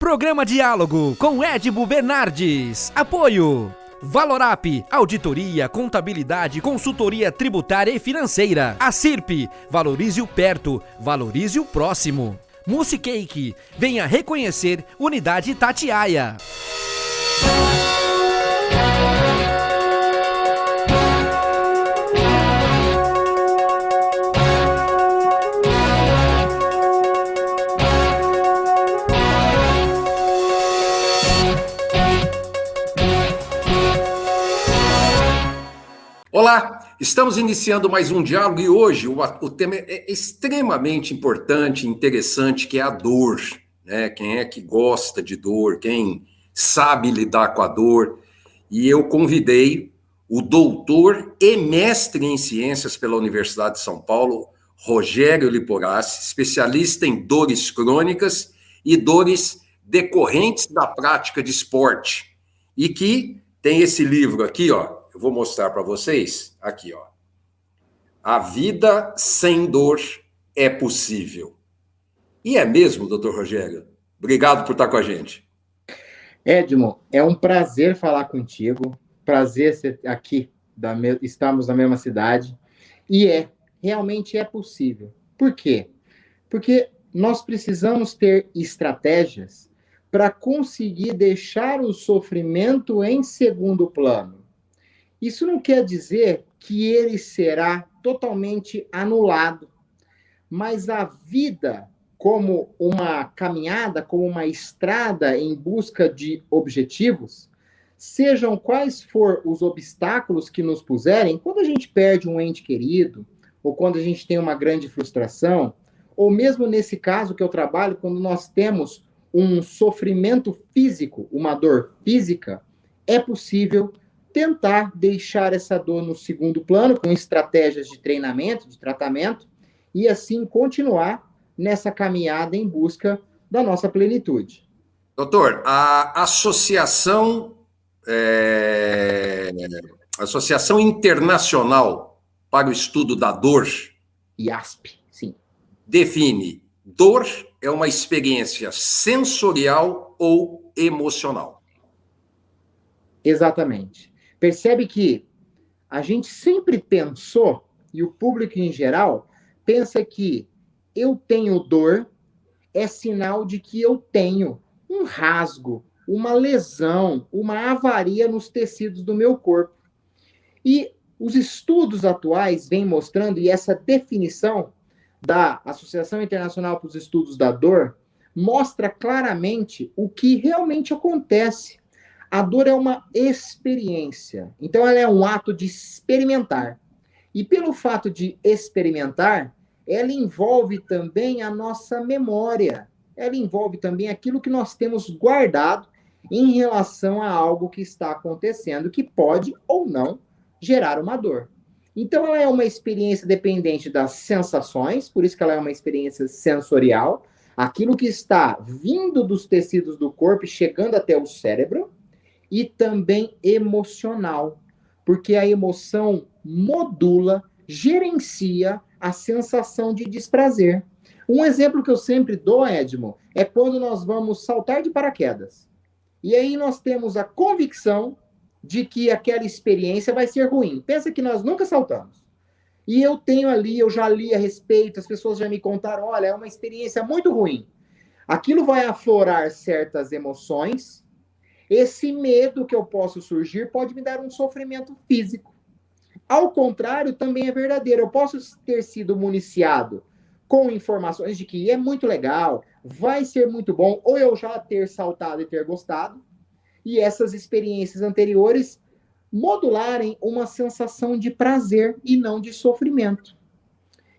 Programa Diálogo com Edibo Bernardes. Apoio Valorap, auditoria, contabilidade, consultoria tributária e financeira. A CIRP, valorize o perto, valorize o próximo. Musicake, venha reconhecer Unidade Itatiaia. Olá, estamos iniciando mais um diálogo e hoje o tema é extremamente importante e interessante, que é a dor, né? Quem é que gosta de dor, quem sabe lidar com a dor. E eu convidei o doutor e mestre em ciências pela Universidade de São Paulo, Rogério Liporassi, especialista em dores crônicas e dores decorrentes da prática de esporte. E que tem esse livro aqui, ó. Eu vou mostrar para vocês, aqui, ó. A vida sem dor é possível. E é mesmo, doutor Rogério? Obrigado por estar com a gente. Edmo, é um prazer falar contigo, prazer ser aqui, estamos na mesma cidade, e realmente é possível. Por quê? Porque nós precisamos ter estratégias para conseguir deixar o sofrimento em segundo plano. Isso não quer dizer que ele será totalmente anulado, mas a vida, como uma caminhada, como uma estrada em busca de objetivos, sejam quais for os obstáculos que nos puserem, quando a gente perde um ente querido, ou quando a gente tem uma grande frustração, ou mesmo nesse caso que eu trabalho, quando nós temos um sofrimento físico, uma dor física, é possível tentar deixar essa dor no segundo plano, com estratégias de treinamento, de tratamento, e assim continuar nessa caminhada em busca da nossa plenitude. Doutor, a Associação Internacional para o Estudo da Dor, IASP, sim, define: dor é uma experiência sensorial ou emocional. Exatamente. Percebe que a gente sempre pensou, e o público em geral, pensa que eu tenho dor é sinal de que eu tenho um rasgo, uma lesão, uma avaria nos tecidos do meu corpo. E os estudos atuais vêm mostrando, e essa definição da Associação Internacional para os Estudos da Dor mostra claramente o que realmente acontece. A dor é uma experiência. Então, ela é um ato de experimentar. E pelo fato de experimentar, ela envolve também a nossa memória. Ela envolve também aquilo que nós temos guardado em relação a algo que está acontecendo, que pode ou não gerar uma dor. Então, ela é uma experiência dependente das sensações, por isso que ela é uma experiência sensorial, aquilo que está vindo dos tecidos do corpo e chegando até o cérebro, e também emocional, porque a emoção modula, gerencia a sensação de desprazer. Um exemplo que eu sempre dou, Edmo, é quando nós vamos saltar de paraquedas. E aí nós temos a convicção de que aquela experiência vai ser ruim. Pensa que nós nunca saltamos. E eu tenho ali, eu já li a respeito, as pessoas já me contaram, olha, é uma experiência muito ruim. Aquilo vai aflorar certas emoções. Esse medo que eu posso surgir pode me dar um sofrimento físico. Ao contrário, também é verdadeiro. Eu posso ter sido municiado com informações de que é muito legal, vai ser muito bom, ou eu já ter saltado e ter gostado, e essas experiências anteriores modularem uma sensação de prazer e não de sofrimento.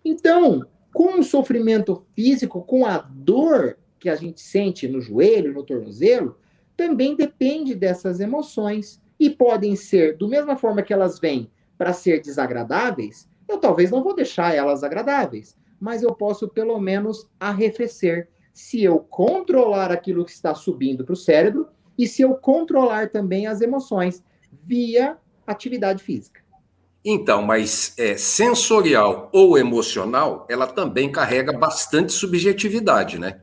Então, com o sofrimento físico, com a dor que a gente sente no joelho, no tornozelo, também depende dessas emoções. E podem ser, da mesma forma que elas vêm para ser desagradáveis, eu talvez não vou deixar elas agradáveis, mas eu posso pelo menos arrefecer, se eu controlar aquilo que está subindo para o cérebro e se eu controlar também as emoções via atividade física. Então, mas sensorial ou emocional, ela também carrega bastante subjetividade, né?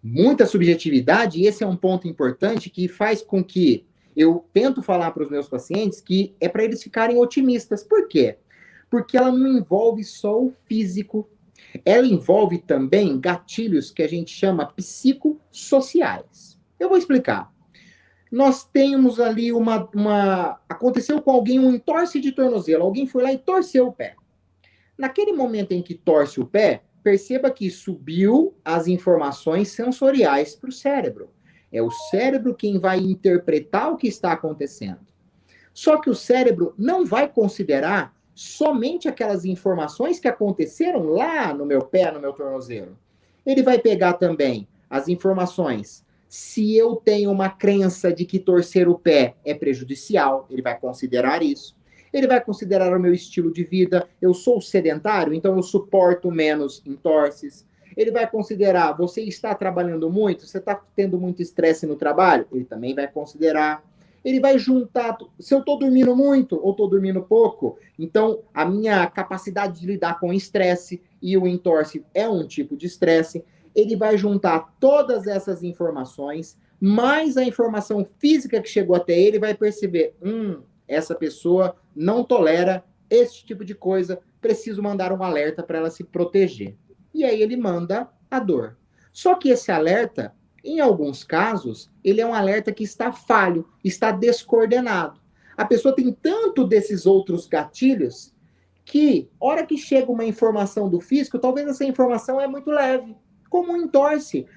Muita subjetividade, e esse é um ponto importante que faz com que eu tento falar para os meus pacientes que é para eles ficarem otimistas. Por quê? Porque ela não envolve só o físico, ela envolve também gatilhos que a gente chama psicossociais. Eu vou explicar. Nós temos ali aconteceu com alguém um entorse de tornozelo, alguém foi lá e torceu o pé. Naquele momento em que torce o pé, perceba que subiu as informações sensoriais para o cérebro. É o cérebro quem vai interpretar o que está acontecendo. Só que o cérebro não vai considerar somente aquelas informações que aconteceram lá no meu pé, no meu tornozelo. Ele vai pegar também as informações. Se eu tenho uma crença de que torcer o pé é prejudicial, ele vai considerar isso. Ele vai considerar o meu estilo de vida. Eu sou sedentário, então eu suporto menos entorses. Ele vai considerar, você está trabalhando muito, você está tendo muito estresse no trabalho? Ele também vai considerar. Ele vai juntar, se eu estou dormindo muito ou estou dormindo pouco, então a minha capacidade de lidar com estresse e o entorse é um tipo de estresse. Ele vai juntar todas essas informações, mais a informação física que chegou até ele, vai perceber, essa pessoa não tolera esse tipo de coisa, preciso mandar um alerta para ela se proteger. E aí ele manda a dor. Só que esse alerta, em alguns casos, ele é um alerta que está falho, está descoordenado. A pessoa tem tanto desses outros gatilhos que, hora que chega uma informação do físico, talvez essa informação é muito leve, como um entorse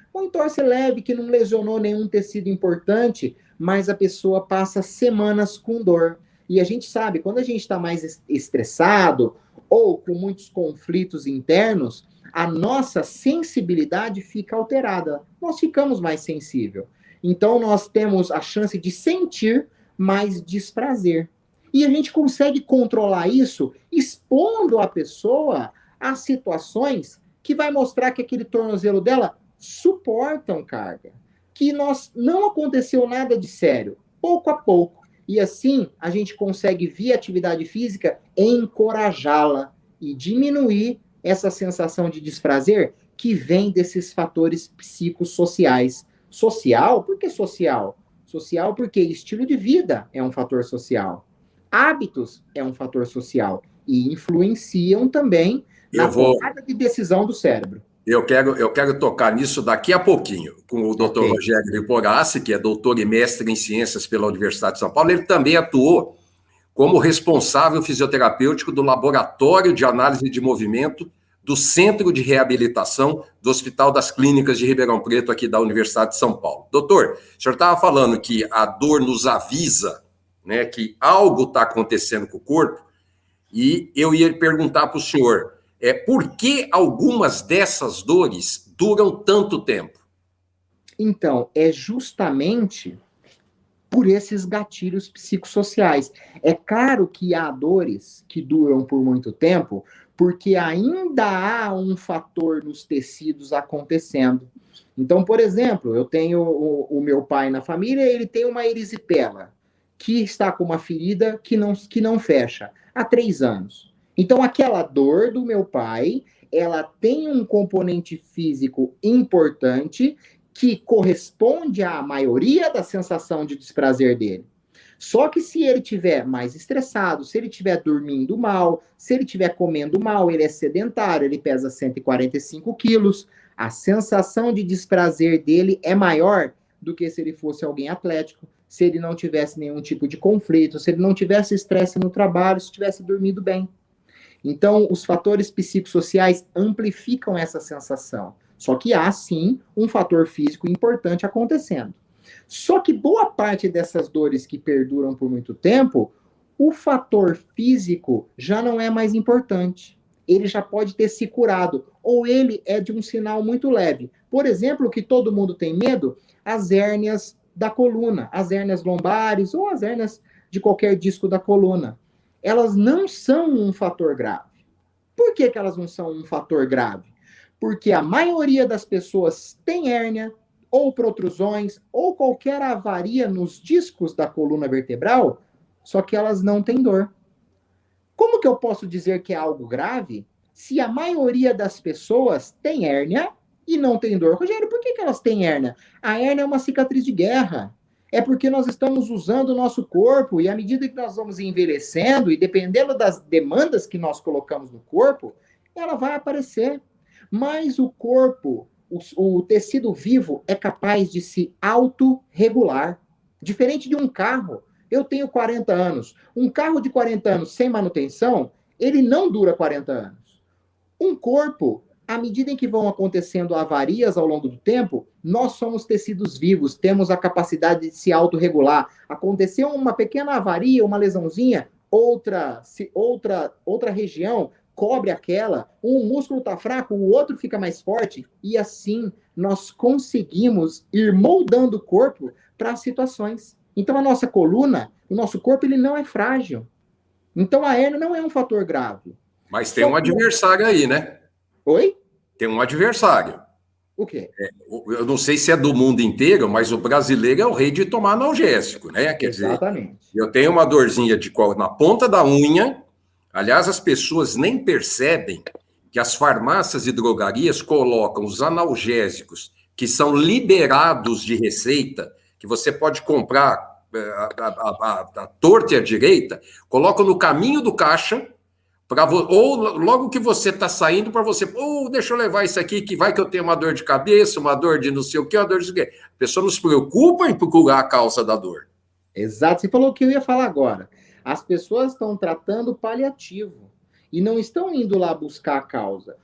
leve que não lesionou nenhum tecido importante, mas a pessoa passa semanas com dor. E a gente sabe, quando a gente está mais estressado ou com muitos conflitos internos, a nossa sensibilidade fica alterada. Nós ficamos mais sensível. Então, nós temos a chance de sentir mais desprazer. E a gente consegue controlar isso expondo a pessoa a situações que vai mostrar que aquele tornozelo dela suportam carga. Que não aconteceu nada de sério, pouco a pouco. E assim, a gente consegue, via atividade física, encorajá-la e diminuir essa sensação de desprazer que vem desses fatores psicossociais. Social? Por que social? Social porque estilo de vida é um fator social. Hábitos é um fator social. E influenciam também na tomada de decisão do cérebro. Eu quero tocar nisso daqui a pouquinho, com o Dr. Rogério Liporassi, que é doutor e mestre em ciências pela Universidade de São Paulo. Ele também atuou como responsável fisioterapêutico do Laboratório de Análise de Movimento do Centro de Reabilitação do Hospital das Clínicas de Ribeirão Preto, aqui da Universidade de São Paulo. Doutor, o senhor estava falando que a dor nos avisa, né, que algo está acontecendo com o corpo, e eu ia perguntar para o senhor, por que algumas dessas dores duram tanto tempo? Então, é justamente por esses gatilhos psicossociais. É claro que há dores que duram por muito tempo, porque ainda há um fator nos tecidos acontecendo. Então, por exemplo, eu tenho o meu pai na família, ele tem uma erisipela, que está com uma ferida que não fecha, há 3 anos. Então, aquela dor do meu pai, ela tem um componente físico importante que corresponde à maioria da sensação de desprazer dele. Só que se ele estiver mais estressado, se ele estiver dormindo mal, se ele estiver comendo mal, ele é sedentário, ele pesa 145 quilos, a sensação de desprazer dele é maior do que se ele fosse alguém atlético, se ele não tivesse nenhum tipo de conflito, se ele não tivesse estresse no trabalho, se tivesse dormido bem. Então, os fatores psicossociais amplificam essa sensação. Só que há, sim, um fator físico importante acontecendo. Só que boa parte dessas dores que perduram por muito tempo, o fator físico já não é mais importante. Ele já pode ter se curado, ou ele é de um sinal muito leve. Por exemplo, o que todo mundo tem medo, as hérnias da coluna, as hérnias lombares ou as hérnias de qualquer disco da coluna. Elas não são um fator grave. Por que elas não são um fator grave? Porque a maioria das pessoas tem hérnia, ou protrusões, ou qualquer avaria nos discos da coluna vertebral, só que elas não têm dor. Como que eu posso dizer que é algo grave se a maioria das pessoas tem hérnia e não têm dor. Rogério, por que elas têm hérnia? A hérnia é uma cicatriz de guerra. É porque nós estamos usando o nosso corpo e à medida que nós vamos envelhecendo e dependendo das demandas que nós colocamos no corpo, ela vai aparecer. Mas o corpo, o tecido vivo é capaz de se autorregular. Diferente de um carro. Eu tenho 40 anos. Um carro de 40 anos sem manutenção, ele não dura 40 anos. Um corpo, à medida em que vão acontecendo avarias ao longo do tempo, nós somos tecidos vivos, temos a capacidade de se autorregular. Aconteceu uma pequena avaria, uma lesãozinha, outra região cobre aquela, um músculo está fraco, o outro fica mais forte, e assim nós conseguimos ir moldando o corpo para as situações. Então a nossa coluna, o nosso corpo, ele não é frágil. Então a hérnia não é um fator grave. Mas tem um adversário aí, né? Oi? Tem um adversário. O quê? Eu não sei se é do mundo inteiro, mas o brasileiro é o rei de tomar analgésico, né? Quer Exatamente. dizer, eu tenho uma dorzinha na ponta da unha. Aliás, as pessoas nem percebem que as farmácias e drogarias colocam os analgésicos que são liberados de receita, que você pode comprar a torta e a direita, colocam no caminho do caixa, ou logo que você está saindo, para você, deixa eu levar isso aqui, que vai que eu tenho uma dor de cabeça, uma dor de não sei o que, uma dor de não sei o que. A pessoa não se preocupa em procurar a causa da dor. Exato, você falou o que eu ia falar agora. As pessoas estão tratando paliativo e não estão indo lá buscar a causa.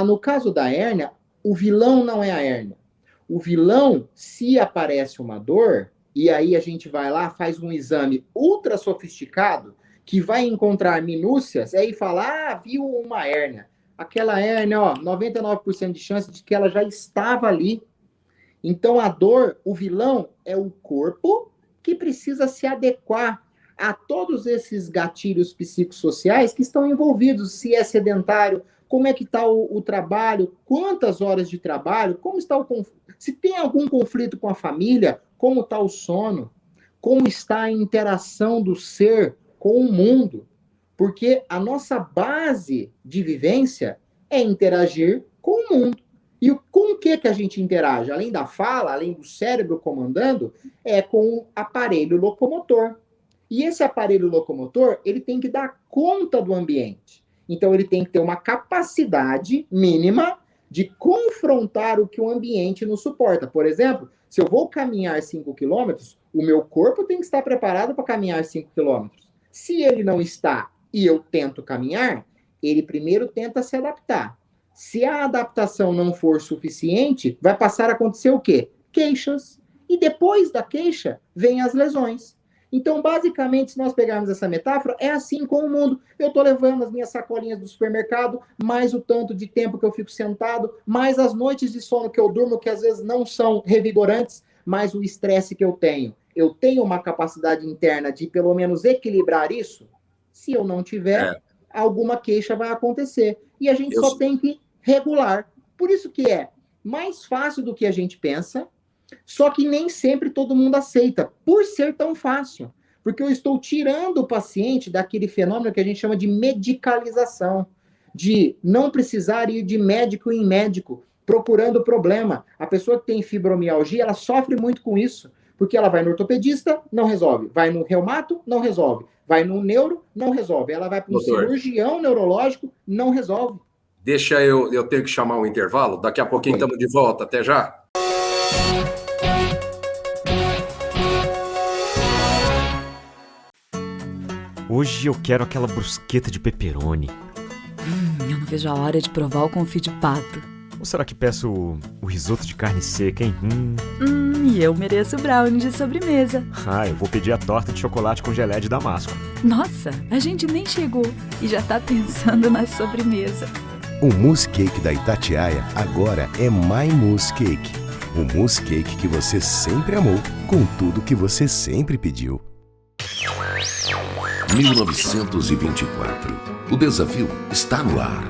No caso da hérnia, o vilão não é a hérnia. O vilão, se aparece uma dor, e aí a gente vai lá, faz um exame ultra sofisticado, que vai encontrar minúcias, aí fala, viu uma hérnia. Aquela hérnia, 99% de chance de que ela já estava ali. Então a dor, o vilão é o corpo que precisa se adequar a todos esses gatilhos psicossociais que estão envolvidos, se é sedentário, como é que está o trabalho, quantas horas de trabalho, como está se tem algum conflito com a família, como está o sono, como está a interação do ser com o mundo, porque a nossa base de vivência é interagir com o mundo. E com o que a gente interage? Além da fala, além do cérebro comandando, é com o aparelho locomotor. E esse aparelho locomotor, ele tem que dar conta do ambiente. Então, ele tem que ter uma capacidade mínima de confrontar o que o ambiente nos suporta. Por exemplo, se eu vou caminhar 5 quilômetros, o meu corpo tem que estar preparado para caminhar 5 quilômetros. Se ele não está e eu tento caminhar, ele primeiro tenta se adaptar. Se a adaptação não for suficiente, vai passar a acontecer o quê? Queixas. E depois da queixa, vem as lesões. Então, basicamente, se nós pegarmos essa metáfora, é assim com o mundo. Eu estou levando as minhas sacolinhas do supermercado, mais o tanto de tempo que eu fico sentado, mais as noites de sono que eu durmo, que às vezes não são revigorantes, mais o estresse que eu tenho. Eu tenho uma capacidade interna de, pelo menos, equilibrar isso? Se eu não tiver, alguma queixa vai acontecer. E a gente só tem que regular. Por isso que é mais fácil do que a gente pensa, só que nem sempre todo mundo aceita, por ser tão fácil. Porque eu estou tirando o paciente daquele fenômeno que a gente chama de medicalização, de não precisar ir de médico em médico, procurando problema. A pessoa que tem fibromialgia, ela sofre muito com isso, porque ela vai no ortopedista, não resolve. Vai no reumato, não resolve. Vai no neuro, não resolve. Ela vai para um cirurgião neurológico, não resolve. Deixa eu tenho que chamar um intervalo. Daqui a pouquinho estamos de volta. Até já. Hoje eu quero aquela brusqueta de pepperoni. Eu não vejo a hora de provar o confit de pato. Ou será que peço o risoto de carne seca, hein? E eu mereço o brownie de sobremesa. Eu vou pedir a torta de chocolate com gelé de damasco. Nossa, a gente nem chegou e já tá pensando na sobremesa. O mousse cake da Itatiaia agora é My Mousse Cake. O mousse cake que você sempre amou, com tudo que você sempre pediu. 1924. O desafio está no ar.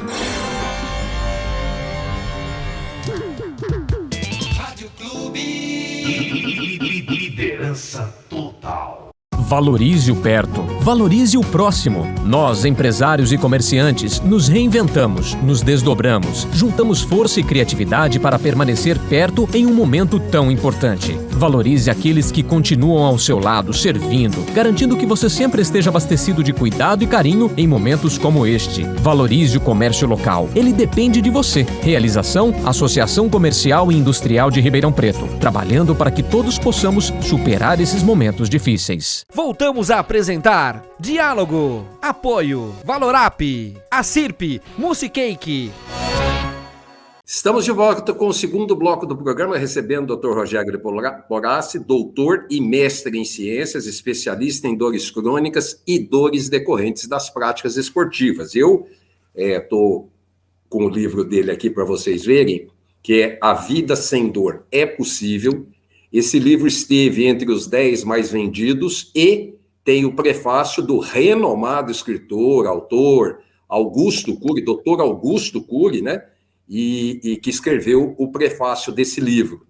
Rádio Clube. Liderança total. Valorize o perto. Valorize o próximo. Nós, empresários e comerciantes, nos reinventamos, nos desdobramos, juntamos força e criatividade para permanecer perto em um momento tão importante. Valorize aqueles que continuam ao seu lado, servindo, garantindo que você sempre esteja abastecido de cuidado e carinho em momentos como este. Valorize o comércio local. Ele depende de você. Realização: Associação Comercial e Industrial de Ribeirão Preto. Trabalhando para que todos possamos superar esses momentos difíceis. Voltamos a apresentar Diálogo, Apoio, Valorap, Acirp, Musicake. Estamos de volta com o segundo bloco do programa, recebendo o Dr. Rogério de Porassi, doutor e mestre em ciências, especialista em dores crônicas e dores decorrentes das práticas esportivas. Eu estou com o livro dele aqui para vocês verem, que é A Vida Sem Dor é Possível. Esse livro esteve entre os 10 mais vendidos e tem o prefácio do renomado escritor, autor, Augusto Cury, doutor Augusto Cury, né? E que escreveu o prefácio desse livro.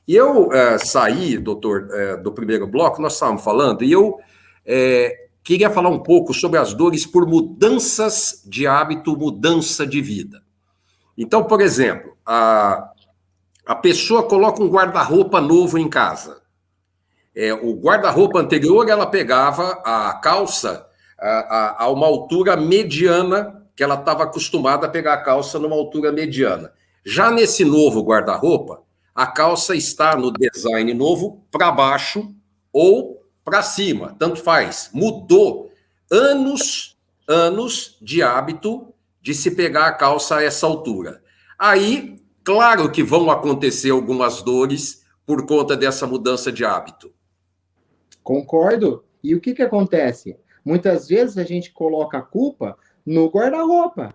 E eu saí, doutor, do primeiro bloco, nós estávamos falando, e eu queria falar um pouco sobre as dores por mudanças de hábito, mudança de vida. Então, por exemplo, a pessoa coloca um guarda-roupa novo em casa. O guarda-roupa anterior, ela pegava a calça a uma altura mediana, que ela estava acostumada a pegar a calça numa altura mediana. Já nesse novo guarda-roupa, a calça está no design novo para baixo ou para cima, tanto faz. Mudou anos de hábito de se pegar a calça a essa altura. Aí, claro que vão acontecer algumas dores por conta dessa mudança de hábito. Concordo. E o que acontece? Muitas vezes a gente coloca a culpa no guarda-roupa,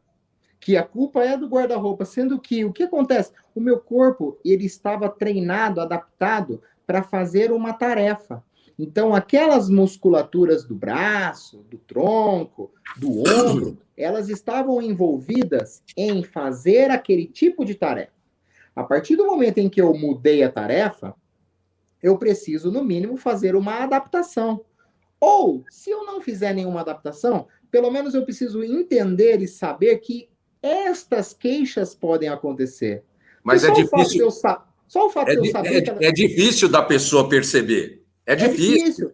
que a culpa é do guarda-roupa, sendo que o que acontece? O meu corpo, ele estava treinado, adaptado para fazer uma tarefa. Então, aquelas musculaturas do braço, do tronco, do ombro, elas estavam envolvidas em fazer aquele tipo de tarefa. A partir do momento em que eu mudei a tarefa, eu preciso, no mínimo, fazer uma adaptação. Ou, se eu não fizer nenhuma adaptação, pelo menos eu preciso entender e saber que estas queixas podem acontecer. Mas é difícil. Só o fato de eu saber... É difícil da pessoa perceber. É difícil.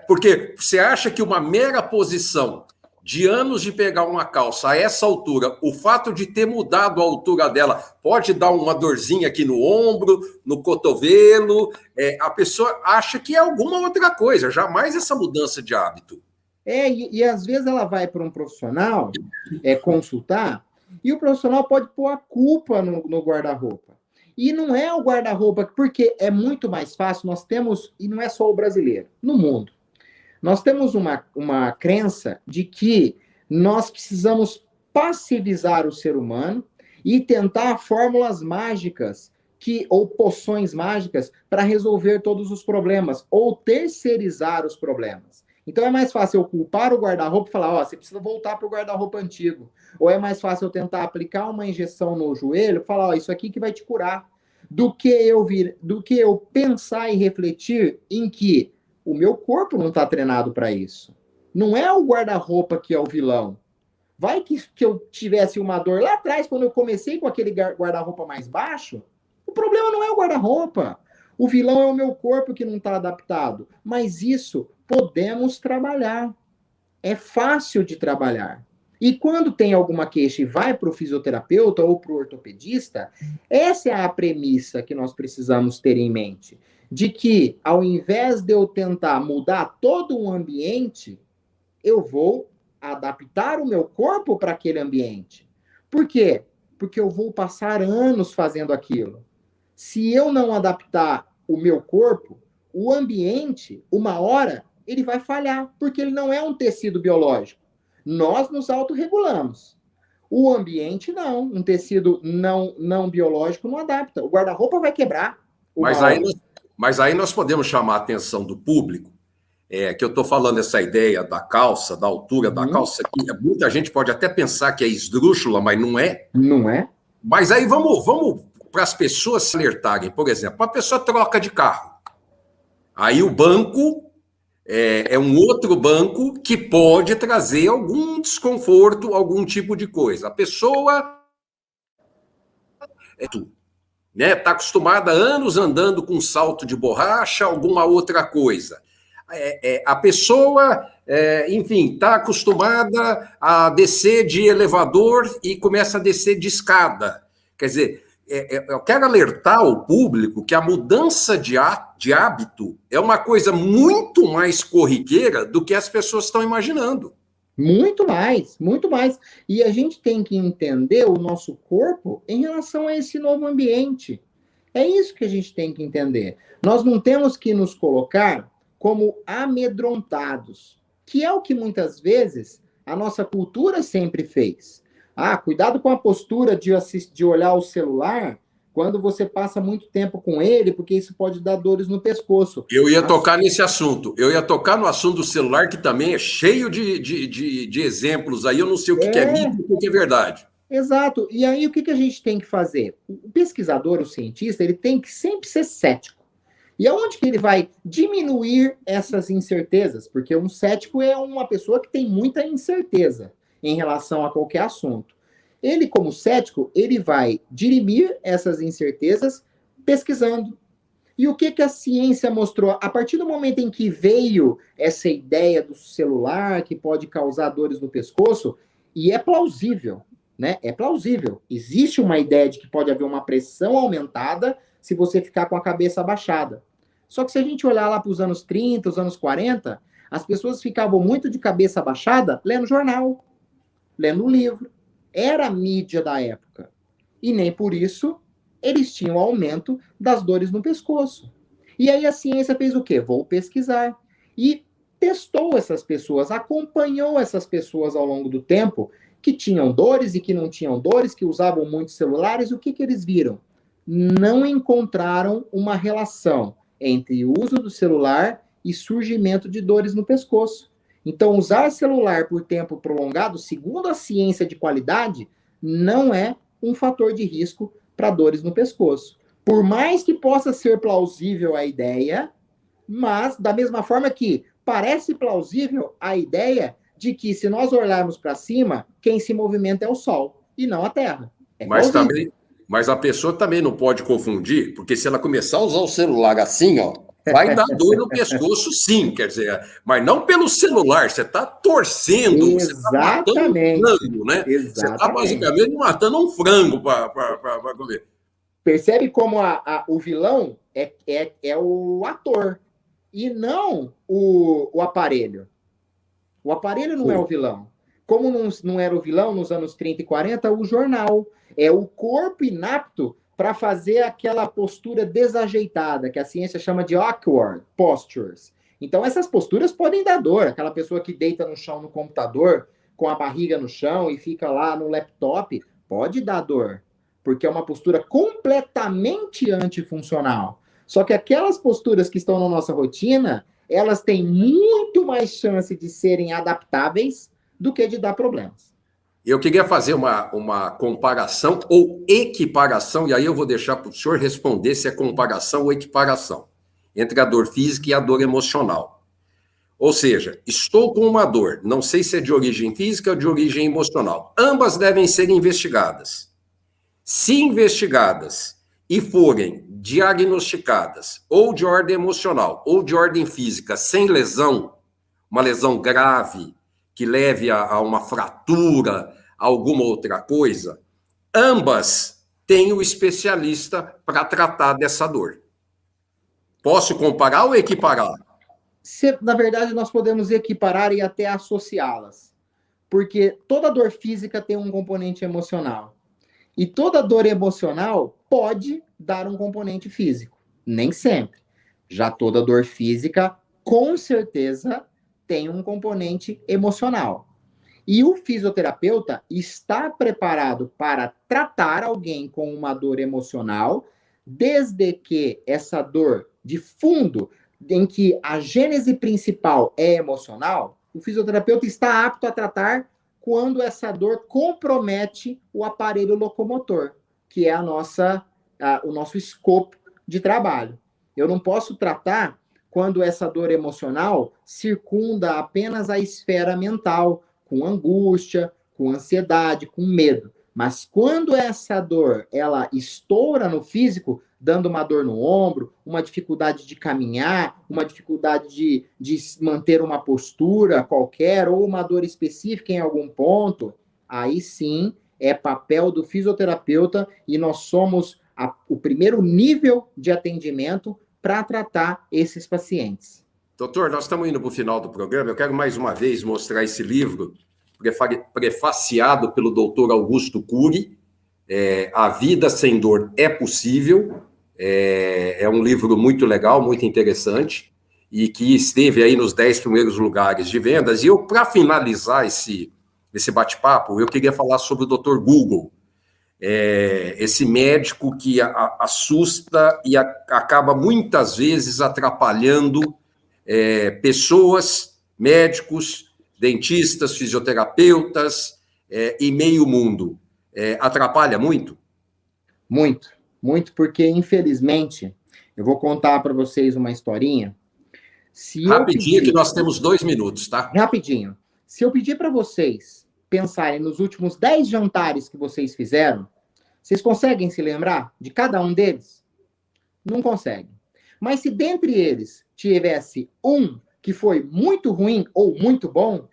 Porque você acha que uma mera posição de anos de pegar uma calça a essa altura, o fato de ter mudado a altura dela pode dar uma dorzinha aqui no ombro, no cotovelo, a pessoa acha que é alguma outra coisa, jamais essa mudança de hábito. E às vezes ela vai para um profissional consultar, e o profissional pode pôr a culpa no guarda-roupa. E não é o guarda-roupa, porque é muito mais fácil, nós temos, e não é só o brasileiro, no mundo, nós temos uma crença de que nós precisamos passivizar o ser humano e tentar fórmulas mágicas ou poções mágicas para resolver todos os problemas, ou terceirizar os problemas. Então é mais fácil eu culpar o guarda-roupa e falar, você precisa voltar para o guarda-roupa antigo. Ou é mais fácil eu tentar aplicar uma injeção no joelho e falar, isso aqui que vai te curar. Do que eu pensar e refletir em que o meu corpo não está treinado para isso. Não é o guarda-roupa que é o vilão. Vai que eu tivesse uma dor lá atrás, quando eu comecei com aquele guarda-roupa mais baixo, o problema não é o guarda-roupa. O vilão é o meu corpo que não está adaptado. Mas isso podemos trabalhar. É fácil de trabalhar. E quando tem alguma queixa e vai para o fisioterapeuta ou para o ortopedista, essa é a premissa que nós precisamos ter em mente. De que, ao invés de eu tentar mudar todo o ambiente, eu vou adaptar o meu corpo para aquele ambiente. Por quê? Porque eu vou passar anos fazendo aquilo. Se eu não adaptar o meu corpo, o ambiente, uma hora, ele vai falhar, porque ele não é um tecido biológico. Nós nos autorregulamos. O ambiente não. Um tecido não biológico não adapta. O guarda-roupa vai quebrar. Mas aí nós podemos chamar a atenção do público, que eu estou falando essa ideia da calça, da altura da calça, que muita gente pode até pensar que é esdrúxula, mas não é. Não é. Mas aí vamos para as pessoas se alertarem. Por exemplo, uma pessoa troca de carro. Aí o banco É um outro banco que pode trazer algum desconforto, algum tipo de coisa. A pessoa né, está acostumada há anos andando com salto de borracha, alguma outra coisa. A pessoa, enfim, está acostumada a descer de elevador e começa a descer de escada. Quer dizer, eu quero alertar o público que a mudança de hábito é uma coisa muito mais corriqueira do que as pessoas estão imaginando. Muito mais, muito mais. E a gente tem que entender o nosso corpo em relação a esse novo ambiente. É isso que a gente tem que entender. Nós não temos que nos colocar como amedrontados, que é o que muitas vezes a nossa cultura sempre fez. Cuidado com a postura de olhar o celular quando você passa muito tempo com ele, porque isso pode dar dores no pescoço. Eu ia tocar nesse assunto. Eu ia tocar no assunto do celular, que também é cheio de exemplos aí. Eu não sei o que é mito e o que é verdade. Exato. E aí, o que a gente tem que fazer? O pesquisador, o cientista, ele tem que sempre ser cético. E aonde que ele vai diminuir essas incertezas? Porque um cético é uma pessoa que tem muita incerteza em relação a qualquer assunto. Ele, como cético, ele vai dirimir essas incertezas pesquisando. E o que a ciência mostrou? A partir do momento em que veio essa ideia do celular, que pode causar dores no pescoço, e é plausível, né? É plausível. Existe uma ideia de que pode haver uma pressão aumentada se você ficar com a cabeça abaixada. Só que se a gente olhar lá para os anos 30, os anos 40, as pessoas ficavam muito de cabeça abaixada lendo jornal, lendo um livro. Era a mídia da época. E nem por isso eles tinham aumento das dores no pescoço. E aí a ciência fez o quê? Vou pesquisar. E testou essas pessoas, acompanhou essas pessoas ao longo do tempo, que tinham dores e que não tinham dores, que usavam muitos celulares. O que eles viram? Não encontraram uma relação entre o uso do celular e surgimento de dores no pescoço. Então, usar celular por tempo prolongado, segundo a ciência de qualidade, não é um fator de risco para dores no pescoço. Por mais que possa ser plausível a ideia, mas da mesma forma que parece plausível a ideia de que se nós olharmos para cima, quem se movimenta é o Sol e não a Terra. Mas a pessoa também não pode confundir, porque se ela começar a usar o celular assim, ó, vai dar dor no pescoço, sim, quer dizer, mas não pelo celular, você está torcendo, Exatamente. você está matando um frango, né? Exatamente. Você está basicamente matando um frango para comer. Percebe como o vilão é o ator e não o aparelho. O aparelho não é o vilão. Como não era o vilão nos anos 30 e 40, o jornal. É o corpo inapto para fazer aquela postura desajeitada, que a ciência chama de awkward postures. Então, essas posturas podem dar dor. Aquela pessoa que deita no chão no computador, com a barriga no chão e fica lá no laptop, pode dar dor, porque é uma postura completamente antifuncional. Só que aquelas posturas que estão na nossa rotina, elas têm muito mais chance de serem adaptáveis do que de dar problemas. Eu queria fazer uma comparação ou equiparação, e aí eu vou deixar para o senhor responder se é comparação ou equiparação, entre a dor física e a dor emocional. Ou seja, estou com uma dor, não sei se é de origem física ou de origem emocional. Ambas devem ser investigadas. Se investigadas e forem diagnosticadas ou de ordem emocional ou de ordem física sem lesão, uma lesão grave, que leve a uma fratura, a alguma outra coisa, ambas têm o especialista para tratar dessa dor. Posso comparar ou equiparar? Na verdade, nós podemos equiparar e até associá-las. Porque toda dor física tem um componente emocional. E toda dor emocional pode dar um componente físico. Nem sempre. Já toda dor física, com certeza, tem um componente emocional. E o fisioterapeuta está preparado para tratar alguém com uma dor emocional, desde que essa dor de fundo, em que a gênese principal é emocional, o fisioterapeuta está apto a tratar quando essa dor compromete o aparelho locomotor, que é o nosso escopo de trabalho. Eu não posso tratar quando essa dor emocional circunda apenas a esfera mental, com angústia, com ansiedade, com medo. Mas quando essa dor, ela estoura no físico, dando uma dor no ombro, uma dificuldade de caminhar, uma dificuldade de manter uma postura qualquer, ou uma dor específica em algum ponto, aí sim é papel do fisioterapeuta e nós somos o primeiro nível de atendimento para tratar esses pacientes. Doutor, nós estamos indo para o final do programa. Eu quero mais uma vez mostrar esse livro, prefaciado pelo doutor Augusto Cury, A Vida Sem Dor é Possível. É um livro muito legal, muito interessante, e que esteve aí nos 10 primeiros lugares de vendas. E eu, para finalizar esse bate-papo, eu queria falar sobre o Dr. Google, esse médico que assusta e acaba muitas vezes atrapalhando pessoas, médicos, dentistas, fisioterapeutas e meio mundo. Atrapalha muito? Muito, muito, porque infelizmente, eu vou contar para vocês uma historinha. Rapidinho, que nós temos 2 minutos, tá? Rapidinho. Se eu pedir para vocês pensarem nos últimos 10 jantares que vocês fizeram, vocês conseguem se lembrar de cada um deles? Não conseguem. Mas se dentre eles tivesse um que foi muito ruim ou muito bom,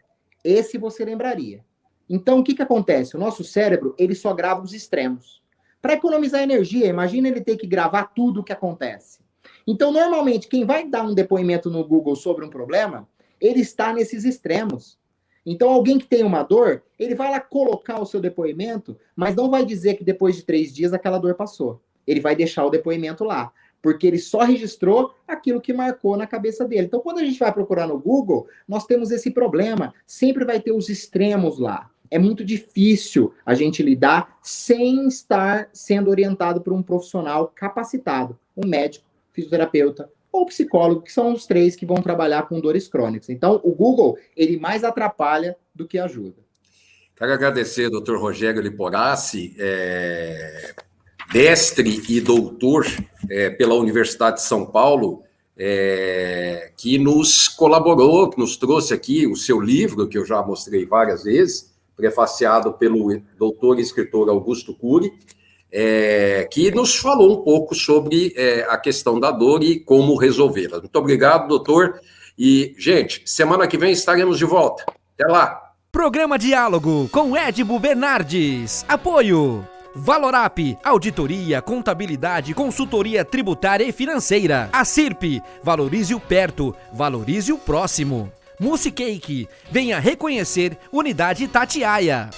esse você lembraria. Então, o que acontece? O nosso cérebro, ele só grava os extremos. Para economizar energia, imagina ele ter que gravar tudo o que acontece. Então, normalmente, quem vai dar um depoimento no Google sobre um problema, ele está nesses extremos. Então, alguém que tem uma dor, ele vai lá colocar o seu depoimento, mas não vai dizer que depois de 3 dias aquela dor passou. Ele vai deixar o depoimento lá, porque ele só registrou aquilo que marcou na cabeça dele. Então, quando a gente vai procurar no Google, nós temos esse problema. Sempre vai ter os extremos lá. É muito difícil a gente lidar sem estar sendo orientado por um profissional capacitado, um médico, fisioterapeuta ou psicólogo, que são os 3 que vão trabalhar com dores crônicas. Então, o Google, ele mais atrapalha do que ajuda. Quero agradecer ao Dr. Rogério Liporassi, mestre e doutor pela Universidade de São Paulo, que nos colaborou, que nos trouxe aqui o seu livro, que eu já mostrei várias vezes, prefaciado pelo doutor e escritor Augusto Cury, que nos falou um pouco sobre a questão da dor e como resolvê-la. Muito obrigado, doutor. E, gente, semana que vem estaremos de volta. Até lá. Programa Diálogo com Edibo Bernardes. Apoio Valorap, auditoria, contabilidade, consultoria tributária e financeira. A CIRP, valorize o perto, valorize o próximo. Musicake, venha reconhecer Unidade Itatiaia.